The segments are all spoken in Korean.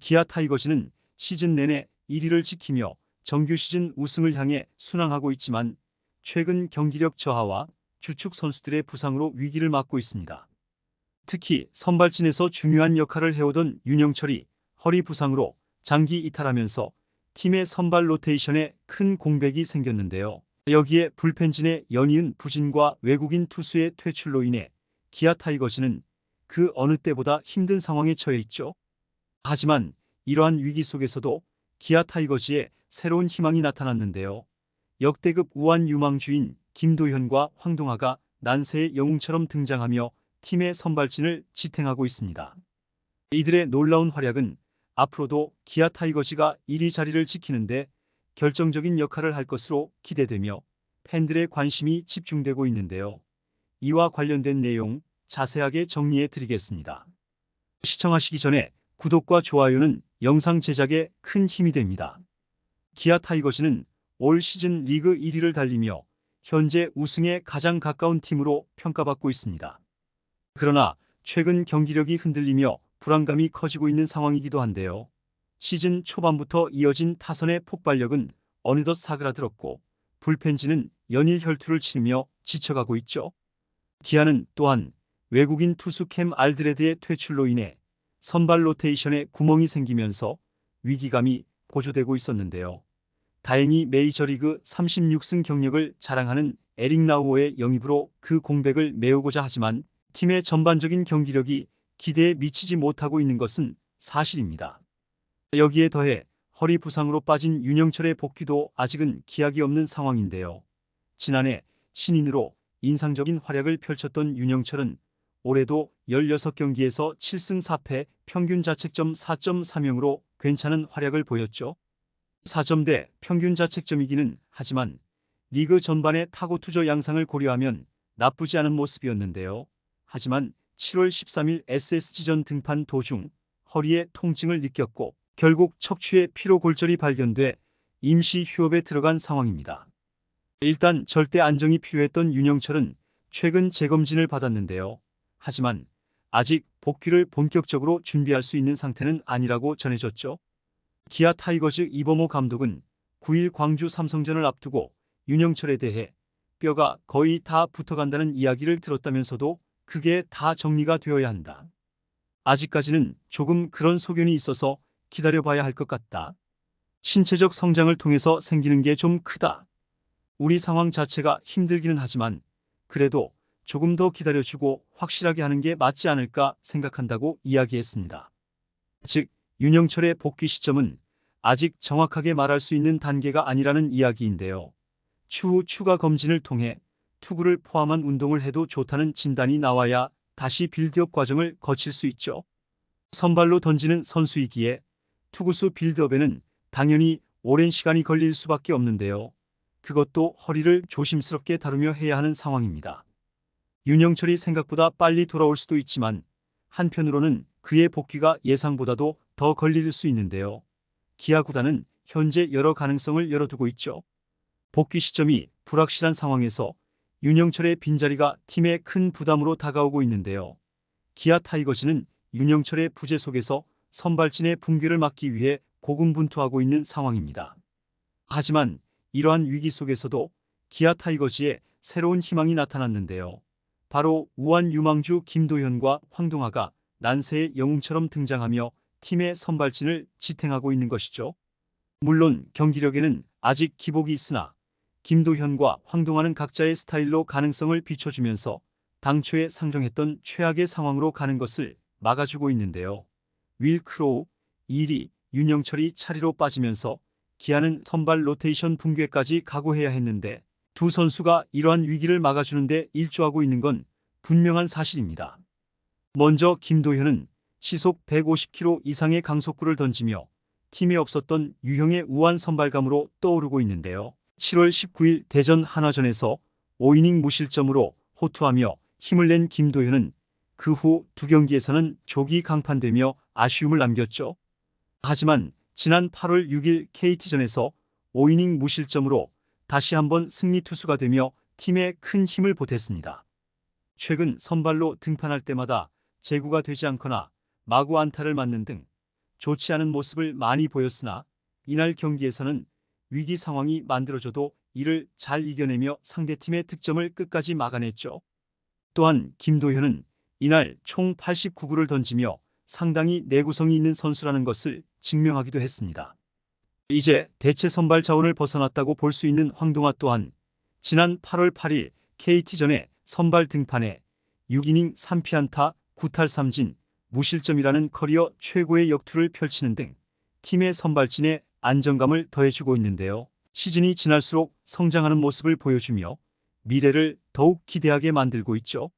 기아 타이거즈는 시즌 내내 1위를 지키며 정규 시즌 우승을 향해 순항하고 있지만 최근 경기력 저하와 주축 선수들의 부상으로 위기를 맞고 있습니다. 특히 선발진에서 중요한 역할을 해오던 윤영철이 허리 부상으로 장기 이탈하면서 팀의 선발 로테이션에 큰 공백이 생겼는데요. 여기에 불펜진의 연이은 부진과 외국인 투수의 퇴출로 인해 기아 타이거즈는 그 어느 때보다 힘든 상황에 처해 있죠. 하지만 이러한 위기 속에서도 기아 타이거즈에 새로운 희망이 나타났는데요. 역대급 우완 유망주인 김도현과 황동하가 난세의 영웅처럼 등장하며 팀의 선발진을 지탱하고 있습니다. 이들의 놀라운 활약은 앞으로도 기아 타이거즈가 1위 자리를 지키는데 결정적인 역할을 할 것으로 기대되며 팬들의 관심이 집중되고 있는데요. 이와 관련된 내용 자세하게 정리해 드리겠습니다. 시청하시기 전에 구독과 좋아요는 영상 제작에 큰 힘이 됩니다. 기아 타이거즈는 올 시즌 리그 1위를 달리며 현재 우승에 가장 가까운 팀으로 평가받고 있습니다. 그러나 최근 경기력이 흔들리며 불안감이 커지고 있는 상황이기도 한데요. 시즌 초반부터 이어진 타선의 폭발력은 어느덧 사그라들었고 불펜진은 연일 혈투를 치르며 지쳐가고 있죠. 기아는 또한 외국인 투수 캠 알드레드의 퇴출로 인해 선발 로테이션에 구멍이 생기면서 위기감이 고조되고 있었는데요. 다행히 메이저리그 36승 경력을 자랑하는 에릭 나우어의 영입으로 그 공백을 메우고자 하지만 팀의 전반적인 경기력이 기대에 미치지 못하고 있는 것은 사실입니다. 여기에 더해 허리 부상으로 빠진 윤영철의 복귀도 아직은 기약이 없는 상황인데요. 지난해 신인으로 인상적인 활약을 펼쳤던 윤영철은 올해도 16경기에서 7승 4패 평균 자책점 4.30으로 괜찮은 활약을 보였죠. 4점대 평균 자책점이기는 하지만 리그 전반의 타고 투저 양상을 고려하면 나쁘지 않은 모습이었는데요. 하지만 7월 13일 SSG전 등판 도중 허리에 통증을 느꼈고 결국 척추에 피로 골절이 발견돼 임시 휴업에 들어간 상황입니다. 일단 절대 안정이 필요했던 윤영철은 최근 재검진을 받았는데요. 하지만 아직 복귀를 본격적으로 준비할 수 있는 상태는 아니라고 전해졌죠. 기아 타이거즈 이범호 감독은 9일 광주 삼성전을 앞두고 윤영철에 대해 뼈가 거의 다 붙어간다는 이야기를 들었다면서도 그게 다 정리가 되어야 한다. 아직까지는 조금 그런 소견이 있어서 기다려봐야 할 것 같다. 신체적 성장을 통해서 생기는 게 좀 크다. 우리 상황 자체가 힘들기는 하지만 그래도 조금 더 기다려주고 확실하게 하는 게 맞지 않을까 생각한다고 이야기했습니다. 즉, 윤영철의 복귀 시점은 아직 정확하게 말할 수 있는 단계가 아니라는 이야기인데요. 추후 추가 검진을 통해 투구를 포함한 운동을 해도 좋다는 진단이 나와야 다시 빌드업 과정을 거칠 수 있죠. 선발로 던지는 선수이기에 투구수 빌드업에는 당연히 오랜 시간이 걸릴 수밖에 없는데요. 그것도 허리를 조심스럽게 다루며 해야 하는 상황입니다. 윤영철이 생각보다 빨리 돌아올 수도 있지만 한편으로는 그의 복귀가 예상보다도 더 걸릴 수 있는데요. 기아 구단은 현재 여러 가능성을 열어두고 있죠. 복귀 시점이 불확실한 상황에서 윤영철의 빈자리가 팀에 큰 부담으로 다가오고 있는데요. 기아 타이거즈는 윤영철의 부재 속에서 선발진의 붕괴를 막기 위해 고군분투하고 있는 상황입니다. 하지만 이러한 위기 속에서도 기아 타이거즈에 새로운 희망이 나타났는데요. 바로 우완 유망주 김도현과 황동하가 난세의 영웅처럼 등장하며 팀의 선발진을 지탱하고 있는 것이죠. 물론 경기력에는 아직 기복이 있으나 김도현과 황동하는 각자의 스타일로 가능성을 비춰주면서 당초에 상정했던 최악의 상황으로 가는 것을 막아주고 있는데요. 윌 크로우, 이리, 윤영철이 차리로 빠지면서 기아는 선발 로테이션 붕괴까지 각오해야 했는데 두 선수가 이러한 위기를 막아주는데 일조하고 있는 건 분명한 사실입니다. 먼저 김도현은 시속 150km 이상의 강속구를 던지며 팀에 없었던 유형의 우완 선발감으로 떠오르고 있는데요. 7월 19일 대전 한화전에서 5이닝 무실점으로 호투하며 힘을 낸 김도현은 그 후 두 경기에서는 조기 강판되며 아쉬움을 남겼죠. 하지만 지난 8월 6일 KT전에서 5이닝 무실점으로 다시 한번 승리 투수가 되며 팀에 큰 힘을 보탰습니다. 최근 선발로 등판할 때마다 제구가 되지 않거나 마구 안타를 맞는 등 좋지 않은 모습을 많이 보였으나 이날 경기에서는 위기 상황이 만들어져도 이를 잘 이겨내며 상대팀의 득점을 끝까지 막아냈죠. 또한 김도현은 이날 총 89구를 던지며 상당히 내구성이 있는 선수라는 것을 증명하기도 했습니다. 이제 대체 선발 자원을 벗어났다고 볼 수 있는 황동화 또한 지난 8월 8일 KT전에 선발 등판해 6이닝 3피안타 9탈 3진 무실점이라는 커리어 최고의 역투를 펼치는 등 팀의 선발진에 안정감을 더해주고 있는데요. 시즌이 지날수록 성장하는 모습을 보여주며 미래를 더욱 기대하게 만들고 있죠.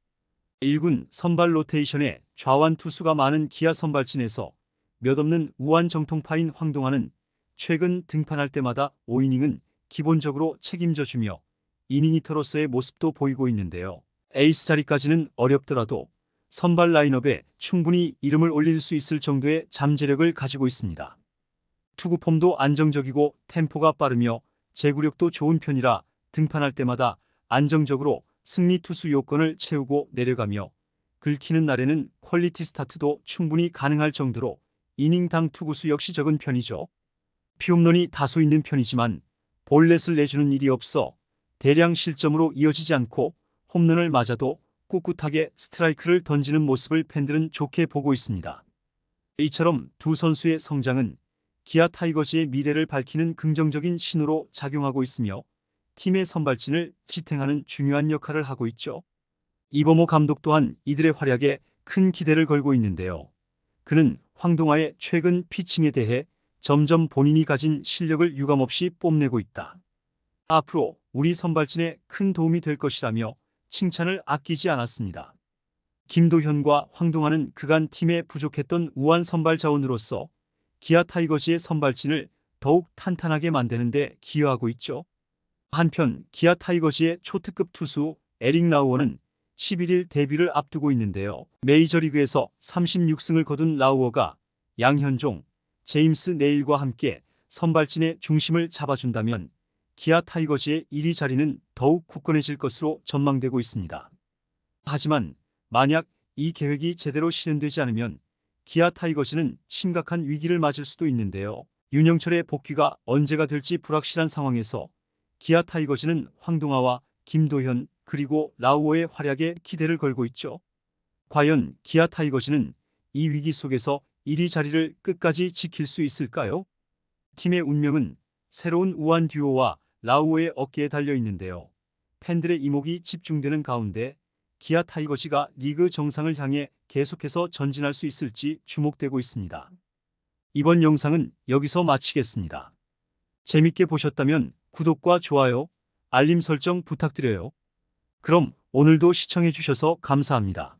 1군 선발 로테이션에 좌완 투수가 많은 기아 선발진에서 몇 없는 우완 정통파인 황동화는 최근 등판할 때마다 5이닝은 기본적으로 책임져주며 이닝히터로서의 모습도 보이고 있는데요. 에이스 자리까지는 어렵더라도 선발 라인업에 충분히 이름을 올릴 수 있을 정도의 잠재력을 가지고 있습니다. 투구 폼도 안정적이고 템포가 빠르며 제구력도 좋은 편이라 등판할 때마다 안정적으로 승리 투수 요건을 채우고 내려가며 긁히는 날에는 퀄리티 스타트도 충분히 가능할 정도로 이닝당 투구수 역시 적은 편이죠. 피홈런이 다소 있는 편이지만 볼넷을 내주는 일이 없어 대량 실점으로 이어지지 않고 홈런을 맞아도 꿋꿋하게 스트라이크를 던지는 모습을 팬들은 좋게 보고 있습니다. 이처럼 두 선수의 성장은 기아 타이거즈의 미래를 밝히는 긍정적인 신호로 작용하고 있으며 팀의 선발진을 지탱하는 중요한 역할을 하고 있죠. 이범호 감독 또한 이들의 활약에 큰 기대를 걸고 있는데요. 그는 황동화의 최근 피칭에 대해 점점 본인이 가진 실력을 유감없이 뽐내고 있다. 앞으로 우리 선발진에 큰 도움이 될 것이라며 칭찬을 아끼지 않았습니다. 김도현과 황동화는 그간 팀에 부족했던 우완 선발 자원으로서 기아 타이거즈의 선발진을 더욱 탄탄하게 만드는 데 기여하고 있죠. 한편 기아 타이거즈의 초특급 투수 에릭 라우어는 11일 데뷔를 앞두고 있는데요. 메이저리그에서 36승을 거둔 라우어가 양현종, 제임스 네일과 함께 선발진의 중심을 잡아준다면 기아 타이거즈의 1위 자리는 더욱 굳건해질 것으로 전망되고 있습니다. 하지만 만약 이 계획이 제대로 실현되지 않으면 기아 타이거즈는 심각한 위기를 맞을 수도 있는데요. 윤영철의 복귀가 언제가 될지 불확실한 상황에서 기아 타이거즈는 황동화와 김도현 그리고 라우어의 활약에 기대를 걸고 있죠. 과연 기아 타이거즈는 이 위기 속에서 1위 자리를 끝까지 지킬 수 있을까요? 팀의 운명은 새로운 우완 듀오와 라우어의 어깨에 달려 있는데요. 팬들의 이목이 집중되는 가운데 기아 타이거즈가 리그 정상을 향해 계속해서 전진할 수 있을지 주목되고 있습니다. 이번 영상은 여기서 마치겠습니다. 재밌게 보셨다면 구독과 좋아요, 알림 설정 부탁드려요. 그럼 오늘도 시청해주셔서 감사합니다.